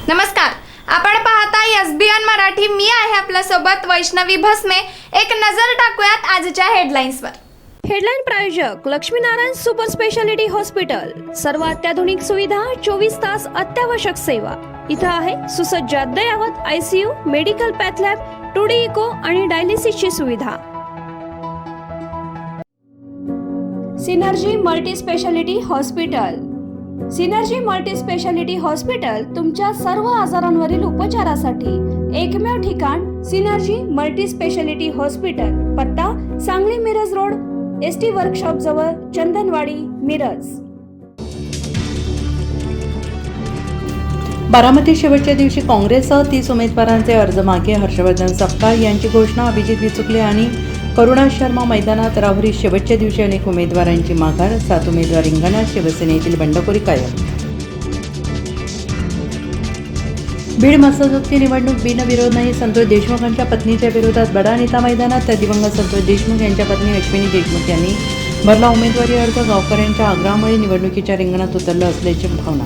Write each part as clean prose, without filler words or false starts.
नमस्कार, आपण पाहताय एसबीएन मराठी. मी आहे आपल्या सोबत वैष्णवी भस्मे. एक नजर टाकूयात आजच्या हेडलाईन्सवर. हेडलाईन प्रायोजक लक्ष्मीनारायण सुपर स्पेशालिटी हॉस्पिटल. सर्व अत्याधुनिक सुविधा, 24 तास अत्यावश्यक सेवा. इथं आहे सुसज्ज अद्ययावत ICU, medical path lab, 2D echo आणि डायलिसिसची सुविधा. Synergy multi speciality hospital. Synergy multi speciality hospital तुमच्या सर्व आजारांवरील उपचारासाठी एकमेव ठिकाण. Synergy multi speciality hospital. पत्ता Sangli Miraj road, ST workshop जवळ, चंदनवाडी, मिरज. बारामती शेवटच्या दिवशी काँग्रेससह 30 उमेदवारांचे अर्ज मागे. हर्षवर्धन सपकाळ यांची घोषणा. अभिजित विचुकले आणि करुणा शर्मा मैदानात. राहुरी शेवटच्या दिवशी अनेक उमेदवारांची माघार. 7 उमेदवार रिंगणात. शिवसेनेतील बंडखोरी कायम. बीड मसदोगची निवडणूक. बिनविरोध नाही. संतोष देशमुखांच्या पत्नीच्या विरोधात बडा नेता मैदानात. तर दिवंगत संतोष देशमुख यांच्या पत्नी अश्विनी देशमुख यांनी भरला उमेदवारी अर्ज. गावकऱ्यांच्या आग्रहामुळे निवडणुकीच्या रिंगणात उतरलं असल्याची भावना.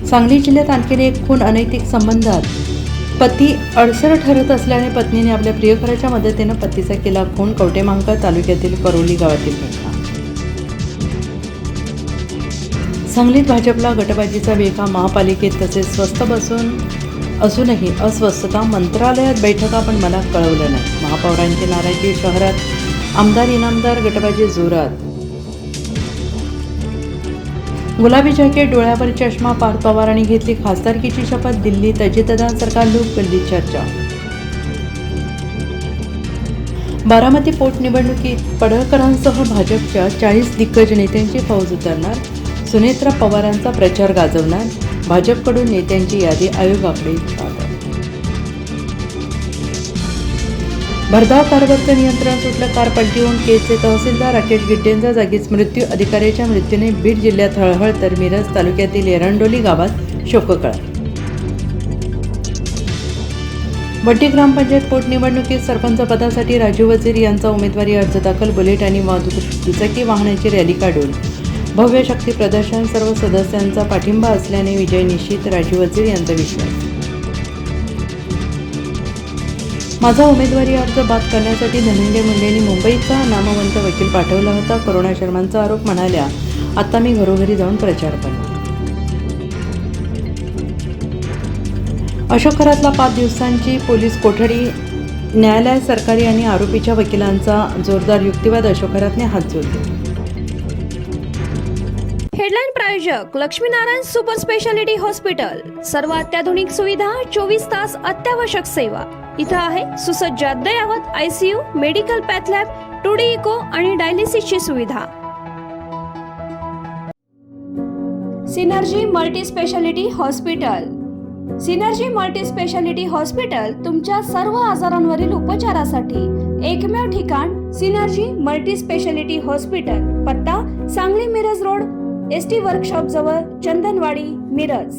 सांगली जिल्ह्यात आणखी एक खून. अनैतिक संबंधात पती अडसर ठरत असल्याने पत्नीने आपल्या प्रियकराच्या मदतीने पतीचा केला खून. कवटेमहांकाळ तालुक्यातील करोली गावातील घटना. सांगलीत भाजपला गटबाजीचा विळखा. महापालिकेत तसेच स्वस्त असूनही अस्वस्थता. मंत्रालयात बैठका पण मला कळवलं नाही. महापौरांची नाराजी. शहरात आमदार इनामदार गटबाजी जोरात. गुलाबी जॅकेट, डोळ्यावर चष्मा. पार्थ पवारांनी घेतली खासदारकीची शपथ. दिल्लीत अजितदादा सरकार लूक. गल्लीत चर्चा. बारामती पोटनिवडणुकीत पडळकरांसह भाजपच्या 40 दिग्गज नेत्यांची फौज उतरणार. सुनेत्रा पवारांचा प्रचार गाजवणार. भाजपकडून नेत्यांची यादी आयोगाकडे सादर. भरधाव कारवरचं नियंत्रण सुटलं. कार पलटी होऊन केजचे तहसीलदार राकेश गिड्डेंचा जागीच मृत्यू. अधिकाऱ्याच्या मृत्यूने बीड जिल्ह्यात हळहळ. तर मिरज तालुक्यातील एरंडोली गावात शोककळा. वड्डी ग्रामपंचायत पोटनिवडणुकीत सरपंच पदासाठी राजू वजीर यांचा उमेदवारी अर्ज दाखल. बुलेट आणि दुचाकी वाहनाची रॅली काढून भव्य शक्ती प्रदर्शन. सर्व सदस्यांचा पाठिंबा असल्याने विजय निश्चित. राजू वजीर यांचा विश्वास. माझा उमेदवारी अर्ज बाद करण्यासाठी धनंजय मुंडेंनी मुंबईचा नामवंत वकील पाठवला होता. करुणा शर्मांचा आरोप. म्हणाल्या, आता मी घरोघरी जाऊन प्रचार करणार. अशोक खरातला 5 दिवसांची पोलीस कोठडी. न्यायालय, सरकारी आणि आरोपीच्या वकिलांचा जोरदार युक्तिवाद. अशोक खरातने हात जोडले. हेडलाईन प्रायोजक लक्ष्मीनारायण सुपर स्पेशालिटी हॉस्पिटल. सर्व अत्याधुनिक सुविधा, 24 तास अत्यावश्यक सेवा. इथं आहे सुसज्ज अद्ययावत ICU, medical path lab, 2D echo आणि डायलिसिसची सुविधा. Synergy multi speciality hospital. Synergy multi speciality hospital तुमच्या सर्व आजारांवरील उपचारासाठी एकमेव ठिकाण. Synergy multi speciality hospital. पत्ता Sangli Miraj road, ST workshop जवळ, चंदनवाडी, मिरज.